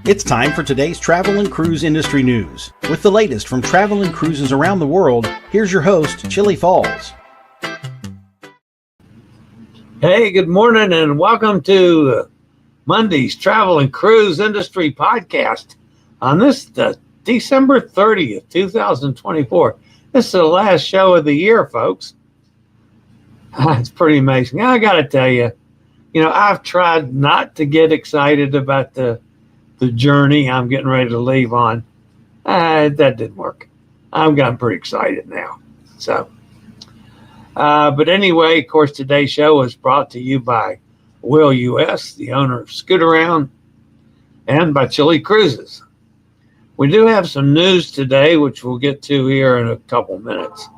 It's time for today's travel and cruise industry news. With the latest from travel and cruises around the world, here's your host, Chillie Falls. Hey, good morning and welcome to Monday's Travel and Cruise Industry Podcast on this December 30th, 2024. This is the last show of the year, folks. It's pretty amazing. I got to tell you, I've tried not to get excited about the journey I'm getting ready to leave on. That didn't work. I'm getting pretty excited now. But anyway, of course, today's show is brought to you by Will US, the owner of Scoot Around, and by Chillie Cruises. We do have some news today, which we'll get to here in a couple minutes.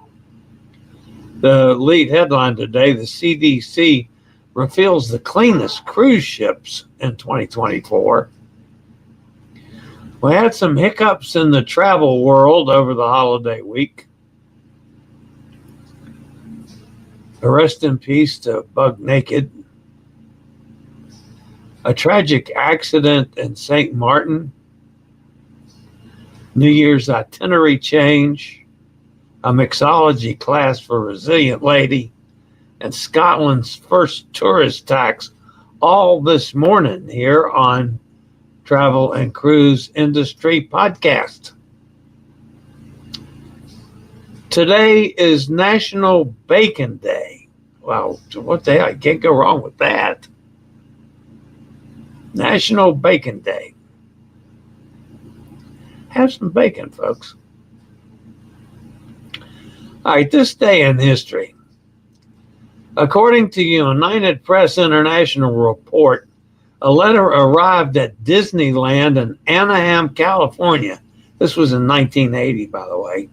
The lead headline today, the CDC reveals the cleanest cruise ships in 2024. We had some hiccups in the travel world over the holiday week. Rest in peace to Bug Naked. A tragic accident in St. Maarten. New Year's itinerary change. A mixology class for resilient lady. And Scotland's first tourist tax. All this morning here on Travel and Cruise Industry Podcast. Today is National Bacon Day. Wow, what the hell? I can't go wrong with that. National Bacon Day. Have some bacon, folks. All right, this day in history. According to United Press International report, a letter arrived at Disneyland in Anaheim, California. This was in 1980, by the way.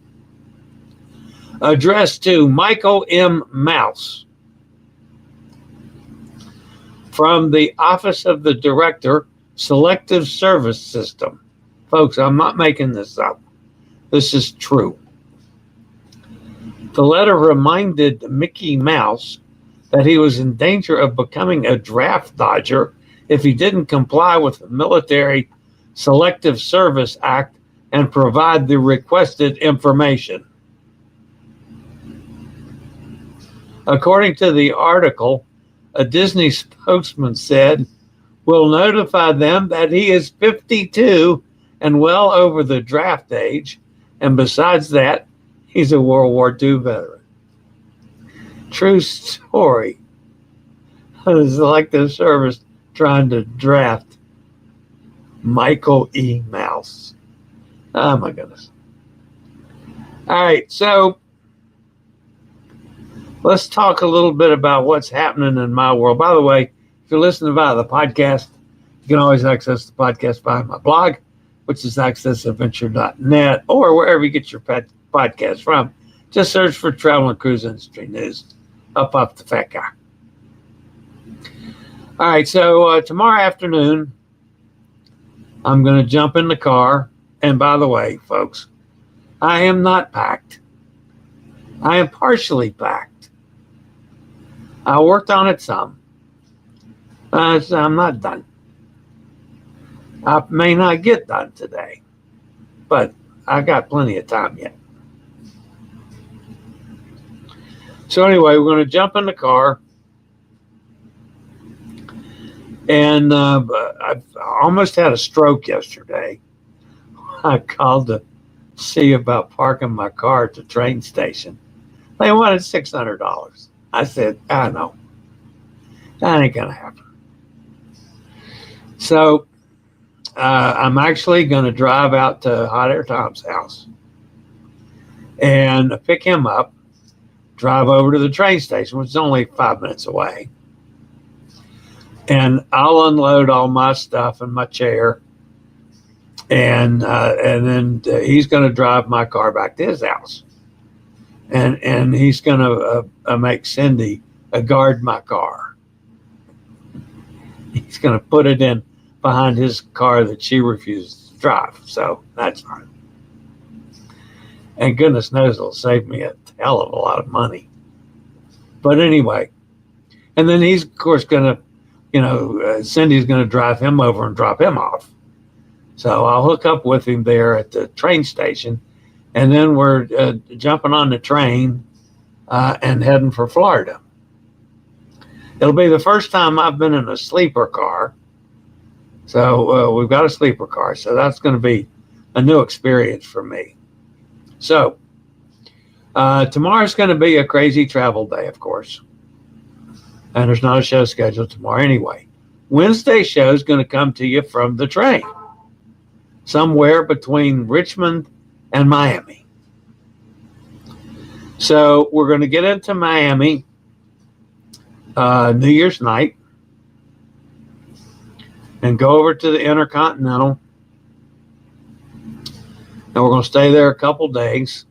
Addressed to Michael M. Mouse from the Office of the Director, Selective Service System. Folks, I'm not making this up. This is true. The letter reminded Mickey Mouse that he was in danger of becoming a draft dodger if he didn't comply with the Military Selective Service Act and provide the requested information. According to the article, a Disney spokesman said, "We'll notify them that he is 52 and well over the draft age, and besides that, he's a World War II veteran." True story. It's like the service trying to draft Michael E. Mouse. Oh my goodness. All right, so let's talk a little bit about what's happening in my world. By the way, if you're listening via the podcast, you can always access the podcast via my blog, which is accessadventure.net, or wherever you get your podcast from. Just search for Travel and Cruise Industry News. Up the fat guy. All right, so tomorrow afternoon, I'm going to jump in the car. And by the way, folks, I am not packed. I am partially packed. I worked on it some. So I'm not done. I may not get done today, but I got plenty of time yet. So anyway, we're going to jump in the car. And I almost had a stroke yesterday. I called to see about parking my car at the train station. They wanted $600. I said, I know. That ain't going to happen. So I'm actually going to drive out to Hot Air Tom's house and pick him up, drive over to the train station, which is only 5 minutes away. And I'll unload all my stuff in my chair, and then he's going to drive my car back to his house, and he's going to make Cindy guard my car. He's going to put it in behind his car that she refuses to drive, so that's fine. And goodness knows it'll save me a hell of a lot of money. But anyway, and then he's of course going to Cindy's going to drive him over and drop him off. So I'll hook up with him there at the train station, and then we're jumping on the train and heading for Florida. It'll be the first time I've been in a sleeper car. So we've got a sleeper car. So that's going to be a new experience for me. So tomorrow's going to be a crazy travel day, of course. And there's not a show scheduled tomorrow anyway. Wednesday's show is going to come to you from the train, somewhere between Richmond and Miami. So we're going to get into Miami New Year's night and go over to the Intercontinental. And we're going to stay there a couple days.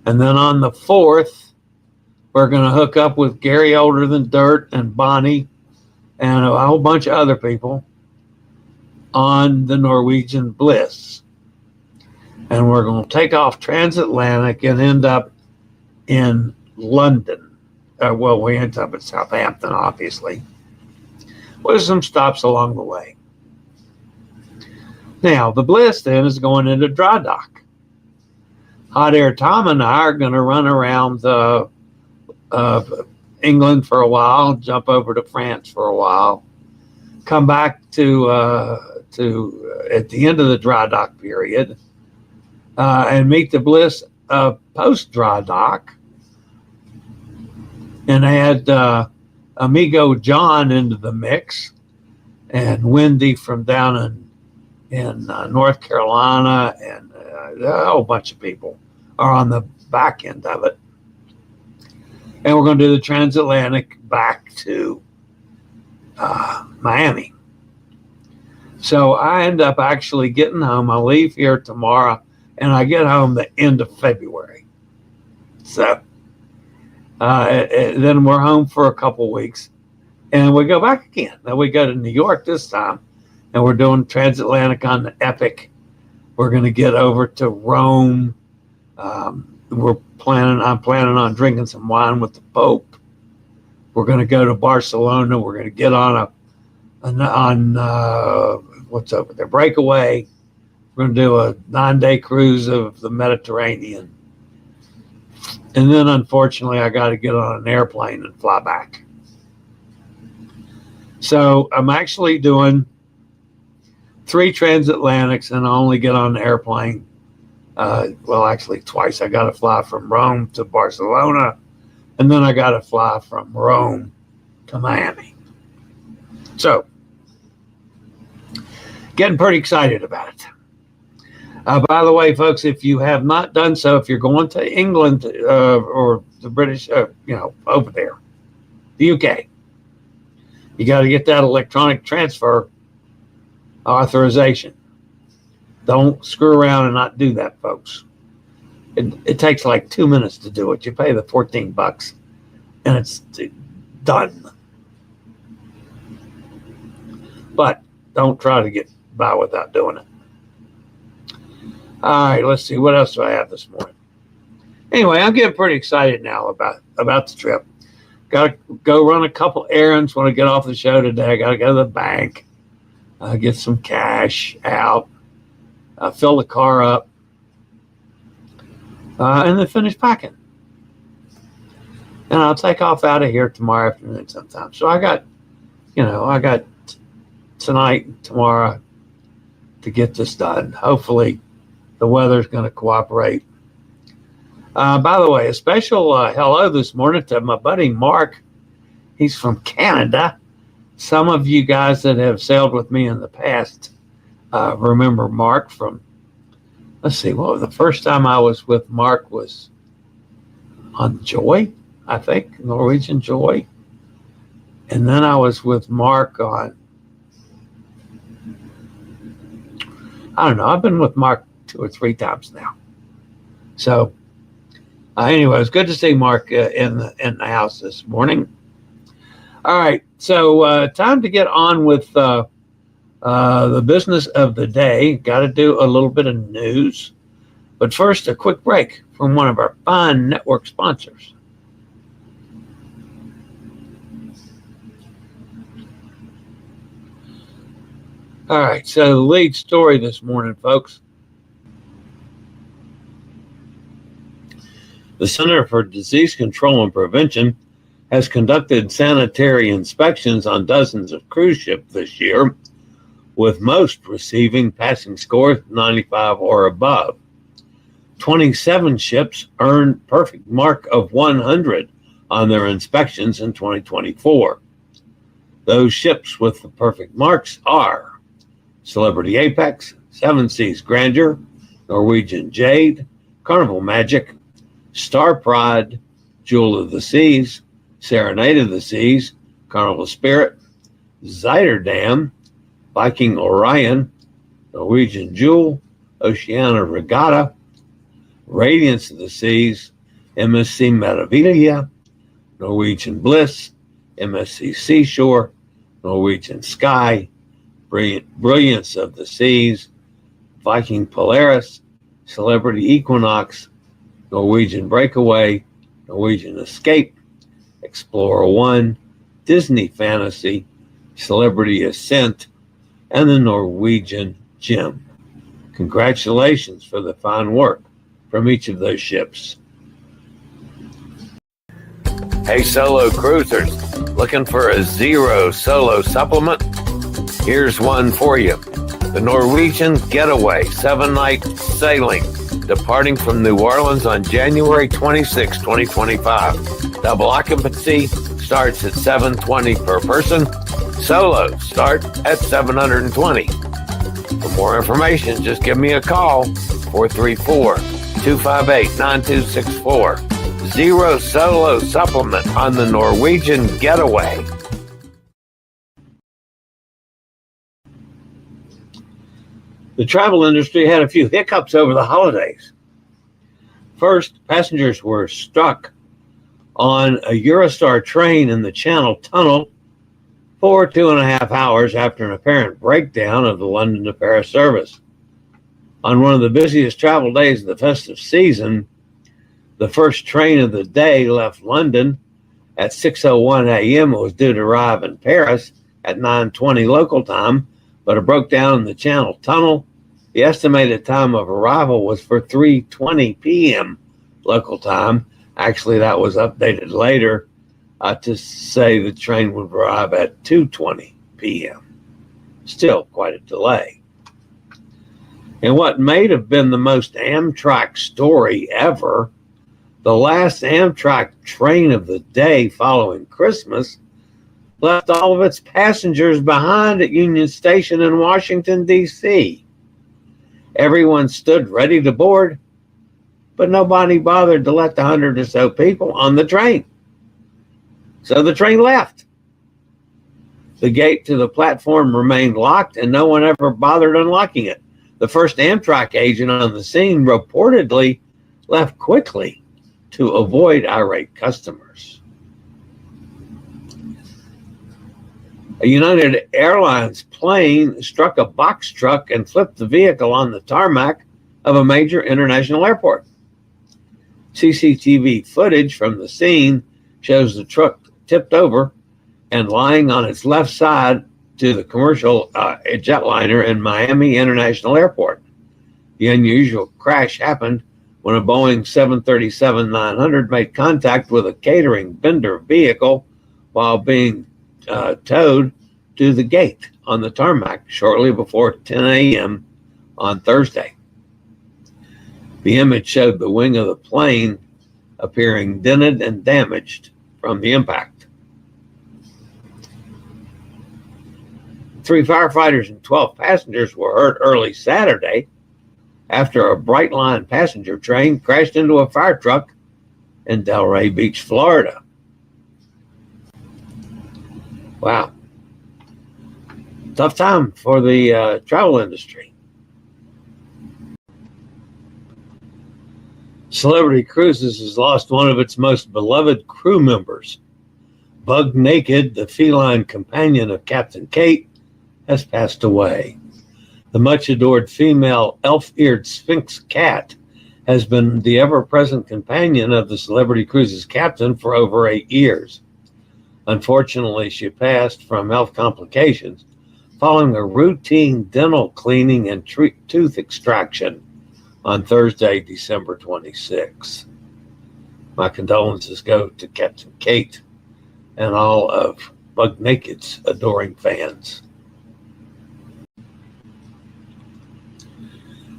And then on the 4th, we're going to hook up with Gary Older Than Dirt and Bonnie and a whole bunch of other people on the Norwegian Bliss. And we're going to take off transatlantic and end up in London. Well, we end up at Southampton, obviously, with some stops along the way. Now, the Bliss then is going into dry dock. Hot Air Tom and I are going to run around England for a while, jump over to France for a while, come back to at the end of the dry dock period, and meet the Bliss post dry dock, and add Amigo John into the mix, and Wendy from down in North Carolina, and a whole bunch of people are on the back end of it. And we're going to do the transatlantic back to Miami. So I end up actually getting home. I leave here tomorrow, and I get home the end of February. So then we're home for a couple weeks, and we go back again. Then we go to New York this time, and we're doing transatlantic on the Epic. We're going to get over to Rome. I'm planning on drinking some wine with the Pope. We're going to go to Barcelona. We're going to get on what's over there, Breakaway. We're going to do a 9-day cruise of the Mediterranean. And then, unfortunately, I got to get on an airplane and fly back. So I'm actually doing 3 transatlantics, and I only get on the airplane. Well, actually, twice. I got to fly from Rome to Barcelona, and then I got to fly from Rome to Miami. So, getting pretty excited about it. By the way, folks, if you have not done so, if you're going to England or the British, over there, the UK, you got to get that electronic transfer authorization. Don't screw around and not do that, folks. It takes like 2 minutes to do it. You pay the $14 and it's done. But don't try to get by without doing it. All right, let's see. What else do I have this morning? Anyway, I'm getting pretty excited now about the trip. Got to go run a couple errands when I get off the show today. I got to go to the bank, get some cash out, fill the car up, and then finish packing. And I'll take off out of here tomorrow afternoon sometime. So I got tonight and tomorrow to get this done. Hopefully the weather's going to cooperate. By the way, a special hello this morning to my buddy Mark. He's from Canada. Some of you guys that have sailed with me in the past remember Mark from, let's see, the first time I was with Mark was on Joy, I think, Norwegian Joy. And then I was with Mark on, I don't know, I've been with Mark 2 or 3 times now. So anyway, it was good to see Mark in the house this morning. All right, so time to get on with the business of the day. Got to do a little bit of news. But first, a quick break from one of our fine network sponsors. All right, so the lead story this morning, folks. The Center for Disease Control and Prevention has conducted sanitary inspections on dozens of cruise ships this year, with most receiving passing scores 95 or above. 27 ships earned perfect mark of 100 on their inspections in 2024. Those ships with the perfect marks are Celebrity Apex, Seven Seas Grandeur, Norwegian Jade, Carnival Magic, Star Pride, Jewel of the Seas, Serenade of the Seas, Carnival Spirit, Zuiderdam, Viking Orion, Norwegian Jewel, Oceania Regatta, Radiance of the Seas, MSC Meraviglia, Norwegian Bliss, MSC Seashore, Norwegian Sky, Brilliance of the Seas, Viking Polaris, Celebrity Equinox, Norwegian Breakaway, Norwegian Escape, Explorer One, Disney Fantasy, Celebrity Ascent, and the Norwegian Gem. Congratulations for the fine work from each of those ships. Hey, solo cruisers, looking for a zero solo supplement? Here's one for you. The Norwegian Getaway 7-night sailing, departing from New Orleans on January 26, 2025. Double occupancy starts at $720 per person. Solos start at $720. For more information, just give me a call, 434-258-9264. Zero solo supplement on the Norwegian Getaway. The travel industry had a few hiccups over the holidays. First, passengers were stuck on a Eurostar train in the Channel Tunnel for 2.5 hours after an apparent breakdown of the London to Paris service. On one of the busiest travel days of the festive season, the first train of the day left London at 6:01 a.m. It was due to arrive in Paris at 9:20 local time, but it broke down in the Channel Tunnel. The estimated time of arrival was for 3:20 p.m. local time. Actually, that was updated later to say the train would arrive at 2:20 p.m. Still quite a delay. And what may have been the most Amtrak story ever, the last Amtrak train of the day following Christmas left all of its passengers behind at Union Station in Washington, D.C. Everyone stood ready to board, but nobody bothered to let the 100 or so people on the train. So the train left. The gate to the platform remained locked, and no one ever bothered unlocking it. The first Amtrak agent on the scene reportedly left quickly to avoid irate customers. A United Airlines plane struck a box truck and flipped the vehicle on the tarmac of a major international airport. CCTV footage from the scene shows the truck tipped over and lying on its left side to the commercial jetliner in Miami International Airport. The unusual crash happened when a Boeing 737-900 made contact with a catering vendor vehicle while being towed to the gate on the tarmac shortly before 10 a.m. on Thursday. The image showed the wing of the plane appearing dented and damaged from the impact. 3 firefighters and 12 passengers were hurt early Saturday after a Brightline passenger train crashed into a fire truck in Delray Beach, Florida. Wow. Tough time for the travel industry. Celebrity Cruises has lost one of its most beloved crew members. Bug Naked, the feline companion of Captain Kate, has passed away. The much-adored female elf-eared Sphinx cat has been the ever-present companion of the Celebrity Cruises captain for over 8 years. Unfortunately, she passed from health complications following a routine dental cleaning and tooth extraction on Thursday, December 26. My condolences go to Captain Kate and all of Bug Naked's adoring fans.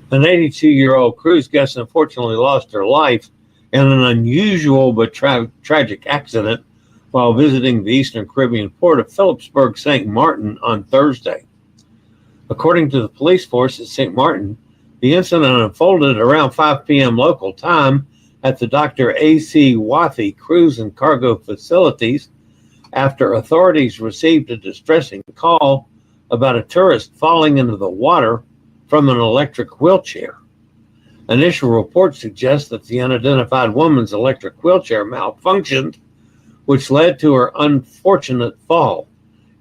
An 82-year-old cruise guest unfortunately lost her life in an unusual but tragic accident while visiting the Eastern Caribbean port of Philipsburg, St. Maarten on Thursday. According to the police force at St. Maarten, the incident unfolded around 5 p.m. local time at the Dr. A.C. Wathy Cruise and Cargo Facilities after authorities received a distressing call about a tourist falling into the water from an electric wheelchair. Initial reports suggest that the unidentified woman's electric wheelchair malfunctioned, which led to her unfortunate fall.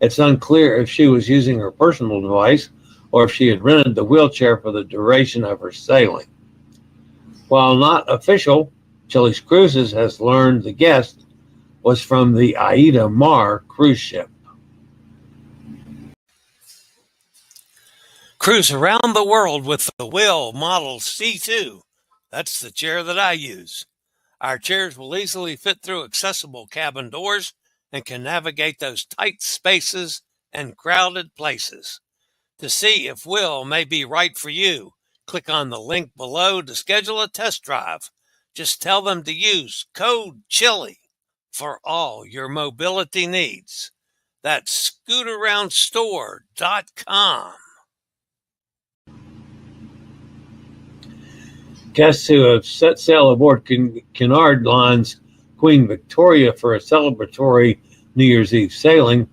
It's unclear if she was using her personal device or if she had rented the wheelchair for the duration of her sailing. While not official, Chillies Cruises has learned the guest was from the Aida Mar cruise ship. Cruise around the world with the Will Model C2. That's the chair that I use. Our chairs will easily fit through accessible cabin doors and can navigate those tight spaces and crowded places. To see if Will may be right for you, click on the link below to schedule a test drive. Just tell them to use code CHILLIE for all your mobility needs. That's scootaroundstore.com. Guests who have set sail aboard Cunard Line's Queen Victoria for a celebratory New Year's Eve sailing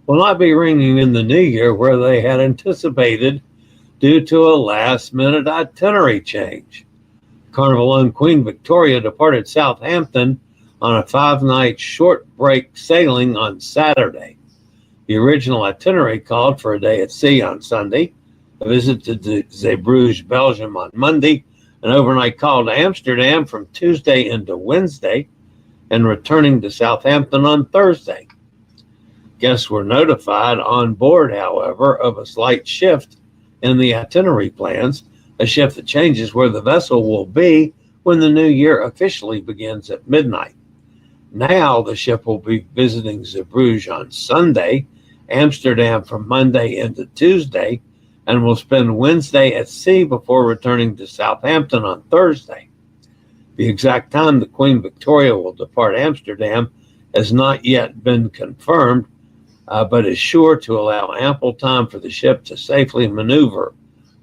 will not be ringing in the new year where they had anticipated due to a last-minute itinerary change. Carnival-owned Queen Victoria departed Southampton on a 5-night short break sailing on Saturday. The original itinerary called for a day at sea on Sunday, a visit to Zeebrugge, Belgium on Monday, an overnight call to Amsterdam from Tuesday into Wednesday, and returning to Southampton on Thursday. Guests were notified on board, however, of a slight shift in the itinerary plans, a shift that changes where the vessel will be when the new year officially begins at midnight. Now the ship will be visiting Zeebrugge on Sunday, Amsterdam from Monday into Tuesday, and will spend Wednesday at sea before returning to Southampton on Thursday. The exact time the Queen Victoria will depart Amsterdam has not yet been confirmed, but is sure to allow ample time for the ship to safely maneuver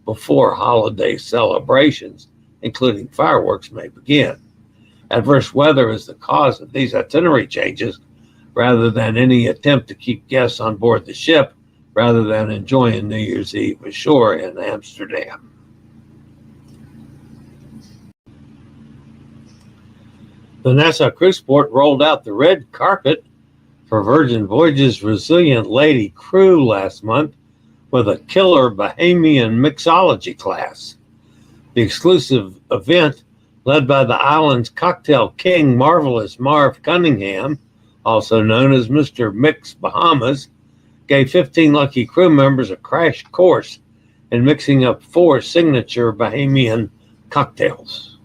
before holiday celebrations, including fireworks, may begin. Adverse weather is the cause of these itinerary changes, rather than any attempt to keep guests on board the ship, rather than enjoying New Year's Eve ashore in Amsterdam. The Nassau Cruise Port rolled out the red carpet for Virgin Voyages' Resilient Lady crew last month with a killer Bahamian Mixology Class. The exclusive event, led by the island's cocktail king, Marvelous Marv Cunningham, also known as Mr. Mix Bahamas, gave 15 lucky crew members a crash course in mixing up 4 signature Bahamian cocktails.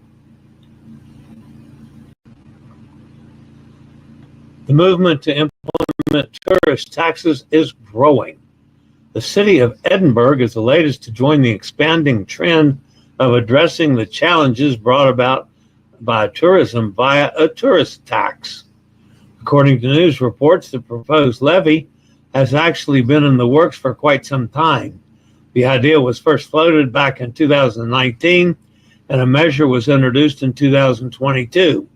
The movement to implement tourist taxes is growing. The city of Edinburgh is the latest to join the expanding trend of addressing the challenges brought about by tourism via a tourist tax. According to news reports, the proposed levy has actually been in the works for quite some time. The idea was first floated back in 2019, and a measure was introduced in 2022.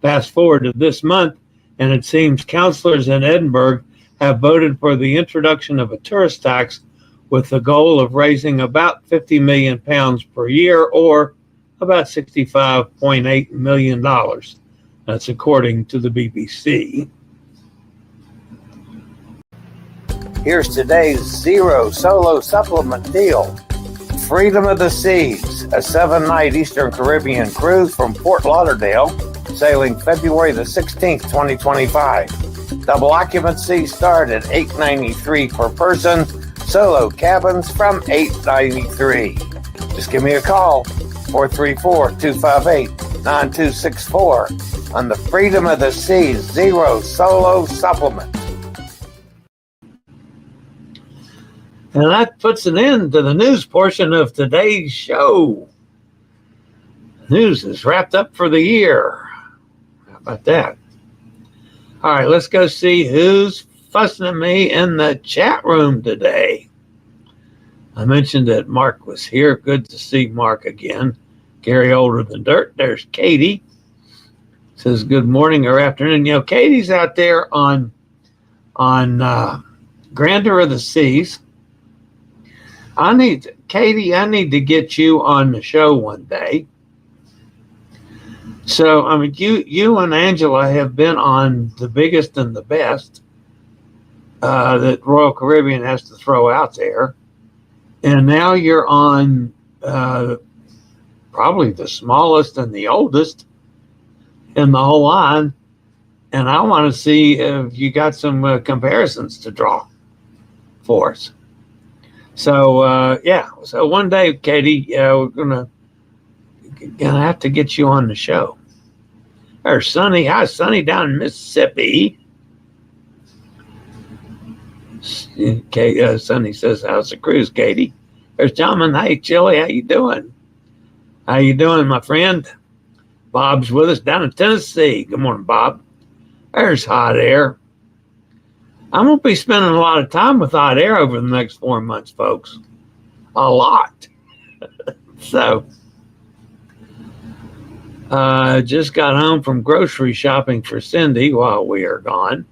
Fast forward to this month, and it seems councillors in Edinburgh have voted for the introduction of a tourist tax with the goal of raising about £50 million per year, or about $65.8 million. That's according to the BBC. Here's today's Zero Solo Supplement deal. Freedom of the Seas, a 7-night Eastern Caribbean cruise from Fort Lauderdale, sailing February the 16th, 2025. Double occupancy start at $893 per person, Solo cabins from $893. Just give me a call, 434-258-9264 on the Freedom of the Seas Zero Solo Supplement. And that puts an end to the news portion of today's show. News is wrapped up for the year. How about that? All right, let's go see who's fussing at me in the chat room today. I mentioned that Mark was here. Good to see Mark again. Gary Older Than Dirt. There's Katie. Says good morning or afternoon. You know, Katie's out there on Grandeur of the Seas. Katie, I need to get you on the show one day. So, I mean, you and Angela have been on the biggest and the best that Royal Caribbean has to throw out there. And now you're on probably the smallest and the oldest in the whole line. And I want to see if you got some comparisons to draw for us. So, so one day, Katie, we're gonna have to get you on the show. There's Sonny. Hi, Sonny down in Mississippi. Sonny says, how's the cruise, Katie? There's John. Hey, Chillie, how you doing? How you doing, my friend? Bob's with us down in Tennessee. Good morning, Bob. There's Hot Air. I'm going to be spending a lot of time with Hot Air over the next 4 months, folks. A lot. So, just got home from grocery shopping for Cindy while we are gone.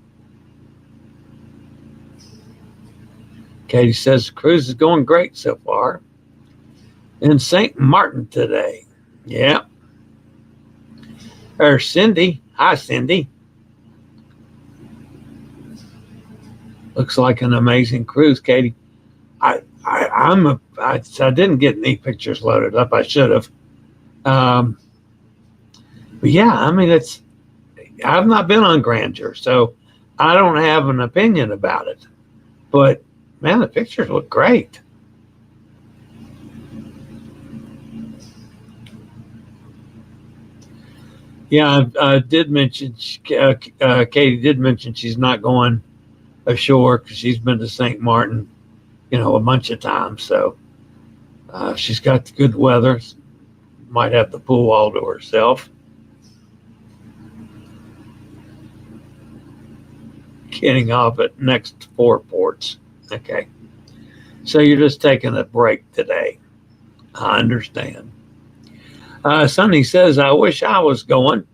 Katie says the cruise is going great so far. In St. Maarten today. Yeah. There's Cindy. Hi, Cindy. Looks like an amazing cruise, Katie. I didn't get any pictures loaded up. I should have. But yeah, I mean, I've not been on Grandeur, so I don't have an opinion about it. But man, the pictures look great. Yeah, I did mention, Katie did mention she's not going ashore because she's been to St. Maarten, a bunch of times. So she's got the good weather. Might have the pool all to herself. Getting off at next 4 ports. Okay. So you're just taking a break today. I understand. Sonny says, I wish I was going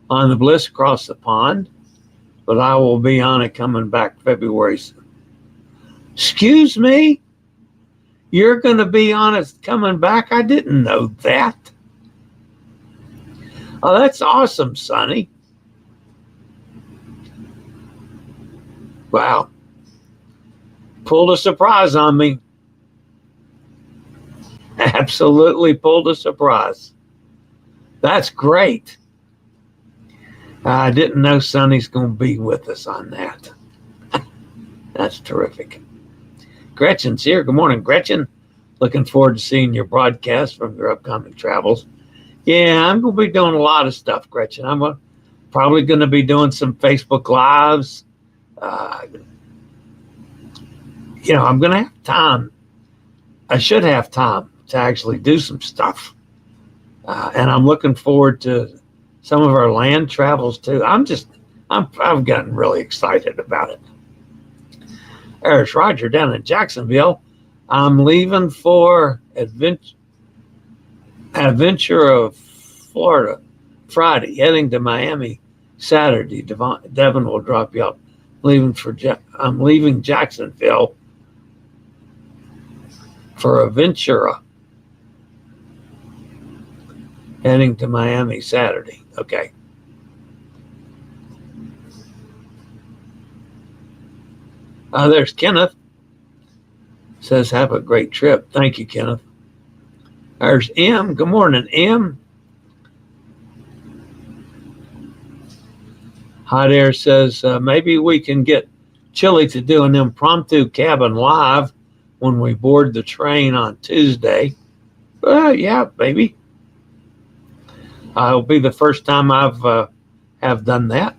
on the Bliss across the pond, but I will be on it coming back February. Excuse me? You're going to be on it coming back? I didn't know that. Oh, that's awesome, Sonny. Wow. Pulled a surprise on me. Absolutely pulled a surprise. That's great. I didn't know Sonny's going to be with us on that. That's terrific. Gretchen's here. Good morning, Gretchen. Looking forward to seeing your broadcast from your upcoming travels. Yeah, I'm going to be doing a lot of stuff, Gretchen. I'm probably going to be doing some Facebook Lives. I'm going to have time. I should have time to actually do some stuff. And I'm looking forward to some of our land travels too. I've gotten really excited about it. There's Roger down in Jacksonville. I'm leaving for Adventure, Florida, Friday, heading to Miami Saturday. Devin will drop you off. I'm leaving Jacksonville for Aventura, heading to Miami Saturday. Okay. There's Kenneth. Says, have a great trip. Thank you, Kenneth. There's M. Good morning, M. Hot Air says, maybe we can get Chillie to do an impromptu cabin live when we board the train on Tuesday. Yeah, maybe. It'll be the first time have done that.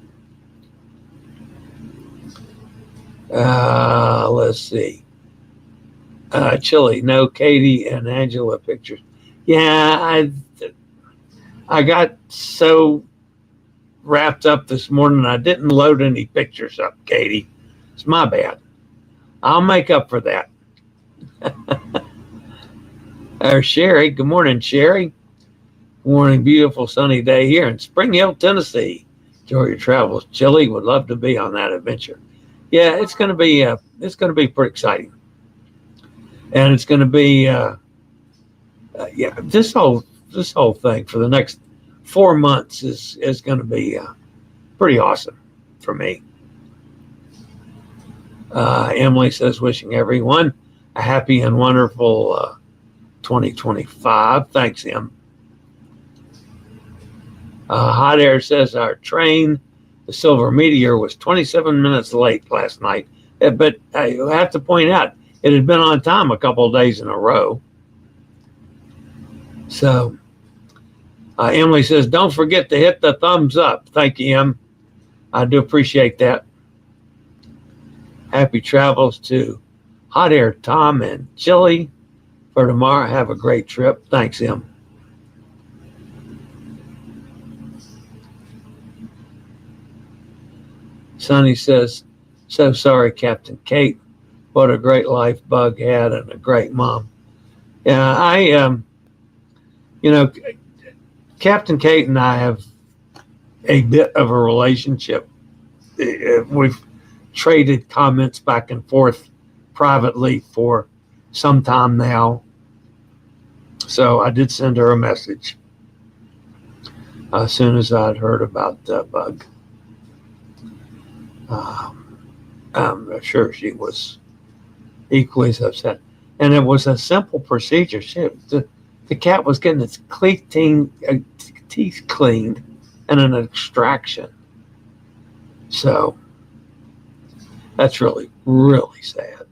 Let's see. Chillie, no Katie and Angela pictures. Yeah, I got so wrapped up this morning I didn't load any pictures up, Katie. It's my bad. I'll make up for that. Sherry, good morning, Sherry. Good morning, beautiful sunny day here in Spring Hill, Tennessee. Enjoy your travels. Chillie would love to be on that adventure. Yeah, it's going to be pretty exciting, and it's going to be this whole thing for the next 4 months is going to be pretty awesome for me. Emily says, wishing everyone a happy and wonderful 2025. Thanks, Em. Hot Air says our train, the Silver Meteor, was 27 minutes late last night. But I have to point out, it had been on time a couple of days in a row. So Emily says, don't forget to hit the thumbs up. Thank you, Em. I do appreciate that. Happy travels to Hot Air Tom and Chillie for tomorrow. Have a great trip. Thanks, Em. Sonny says, so sorry, Captain Kate. What a great life Bug had and a great mom. Yeah, Captain Kate and I have a bit of a relationship. We've traded comments back and forth privately for some time now. So I did send her a message as soon as I'd heard about Bug. I'm sure she was equally as upset. And it was a simple procedure. The cat was getting its teeth cleaned and an extraction. So that's really, really sad.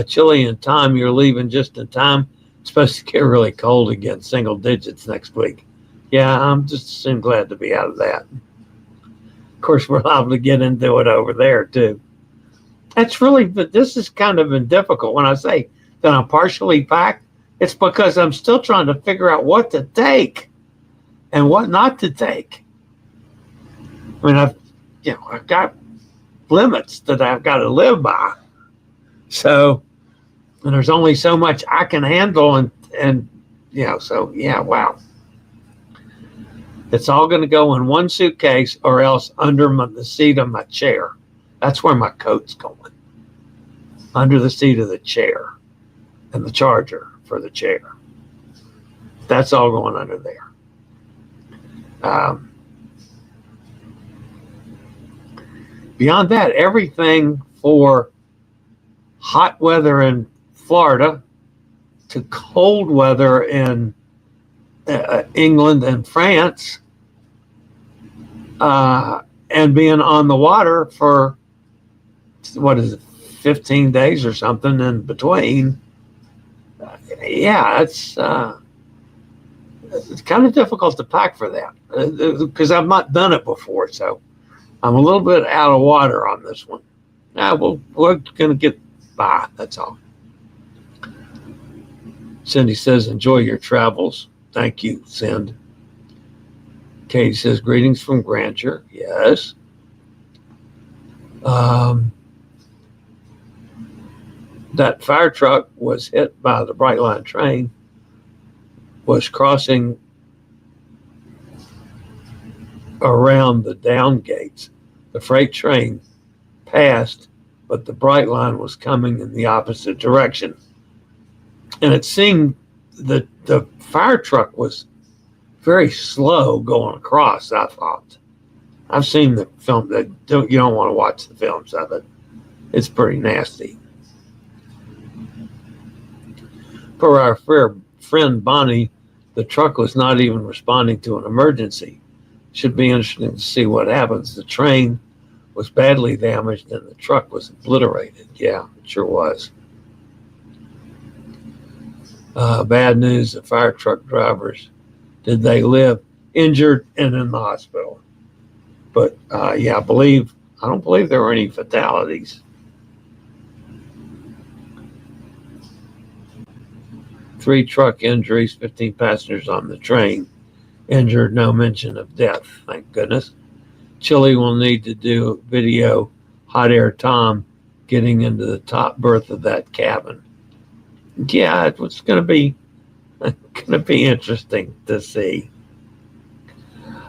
Chillie and Tom, you're leaving just in time. It's supposed to get really cold again, single digits next week. Yeah, I'm just glad to be out of that. Of course, we're liable to get into it over there, too. But this has kind of been difficult. When I say that I'm partially packed, it's because I'm still trying to figure out what to take and what not to take. I mean, I've got limits that I've got to live by. So, and there's only so much I can handle wow. It's all going to go in one suitcase or else under the seat of my chair. That's where my coat's going. Under the seat of the chair and the charger for the chair. That's all going under there. Beyond that, everything for hot weather in Florida to cold weather in England and France, and being on the water for 15 days or something in between. It's kind of difficult to pack for that because I've not done it before, so I'm a little bit out of water on this one. We're going to get by, that's all. Cindy says, enjoy your travels. Thank you, Cindy. Katie says, greetings from Grandeur. Yes. That fire truck was hit by the Brightline train, was crossing around the down gates. The freight train passed, but the Brightline was coming in the opposite direction. And it seemed that the fire truck was very slow going across, I thought. I've seen the film. You don't want to watch the films of it. It's pretty nasty. Per our friend Bonnie, the truck was not even responding to an emergency. Should be interesting to see what happens. The train was badly damaged and the truck was obliterated. Yeah, it sure was. Bad news, the fire truck drivers, did they live? Injured and in the hospital. But yeah, I don't believe there were any fatalities. 3 truck injuries, 15 passengers on the train injured, no mention of death, thank goodness. Chillie will need to do video Hot Air Tom getting into the top berth of that cabin. Yeah, it was going to be interesting to see.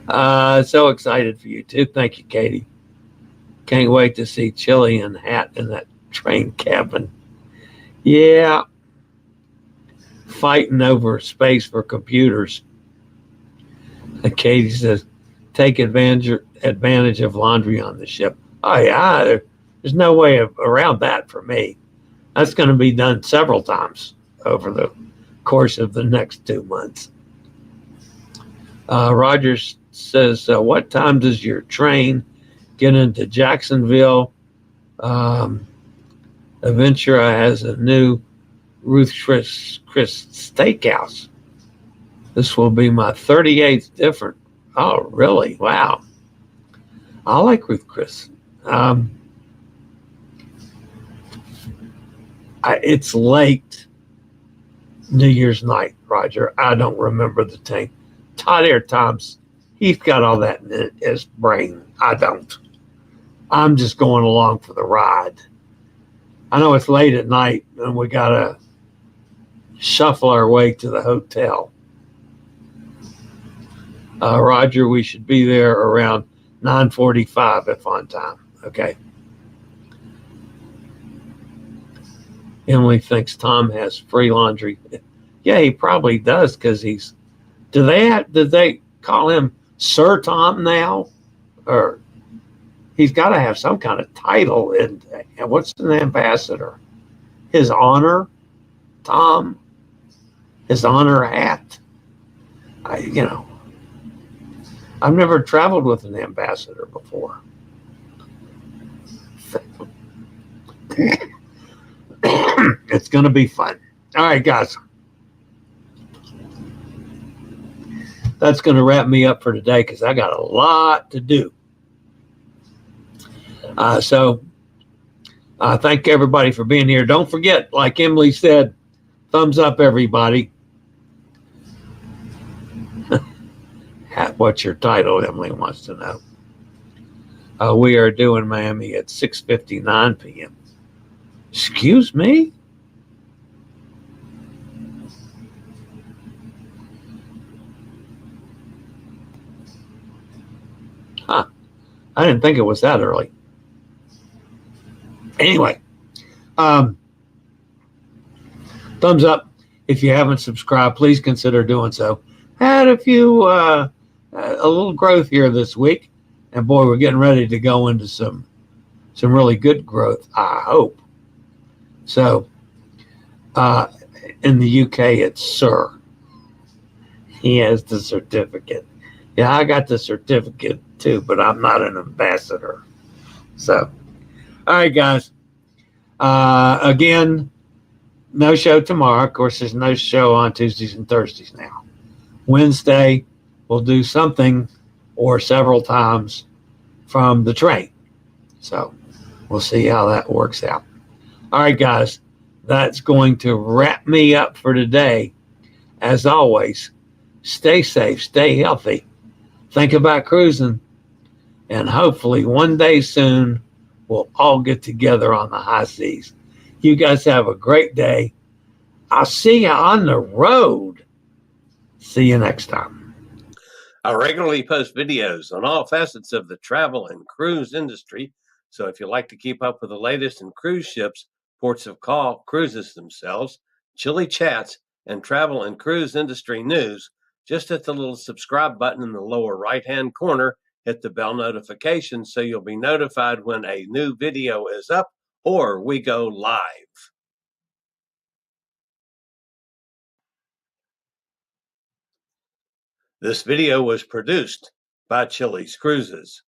So excited for you too. Thank you, Katie. Can't wait to see Chillie and Hat in that train cabin. Yeah, fighting over space for computers. And Katie says, take advantage of laundry on the ship. Oh yeah, there's no way around that for me. That's going to be done several times over the course of the next 2 months. Rogers says, what time does your train get into Jacksonville? Aventura has a new Ruth Chris Steakhouse. This will be my 38th different. Oh, really? Wow. I like Ruth Chris. It's late New Year's night, Roger. I don't remember the time. Hot Air Tom's, he's got all that in his brain. I don't. I'm just going along for the ride. I know it's late at night and we got to shuffle our way to the hotel. Roger, we should be there around 9:45 if on time. Okay. Emily thinks Tom has free laundry. Yeah, he probably does because he's. Did they call him Sir Tom now, or he's got to have some kind of title? And what's an ambassador? His Honor, Tom. His Honor Hat. I've never traveled with an ambassador before. It's going to be fun. All right, guys. That's going to wrap me up for today because I got a lot to do. So thank everybody for being here. Don't forget, like Emily said, thumbs up, everybody. What's your title? Emily wants to know. We are doing Miami at 6:59 p.m. Excuse me? Huh. I didn't think it was that early. Anyway, thumbs up. If you haven't subscribed, please consider doing so. Had a little growth here this week, and boy, we're getting ready to go into some really good growth, I hope. So, in the UK, it's Sir. He has the certificate. Yeah, I got the certificate too, but I'm not an ambassador. So, all right, guys. Again, no show tomorrow. Of course, there's no show on Tuesdays and Thursdays now. Wednesday, we'll do something or several times from the train. So we'll see how that works out. All right, guys, that's going to wrap me up for today. As always, stay safe, stay healthy, think about cruising, and hopefully one day soon we'll all get together on the high seas. You guys have a great day. I'll see you on the road. See you next time. I regularly post videos on all facets of the travel and cruise industry. So if you like to keep up with the latest in cruise ships, ports of call, cruises themselves, Chillie chats, and travel and cruise industry news, just hit the little subscribe button in the lower right-hand corner, hit the bell notification so you'll be notified when a new video is up or we go live. This video was produced by Chillies Cruises.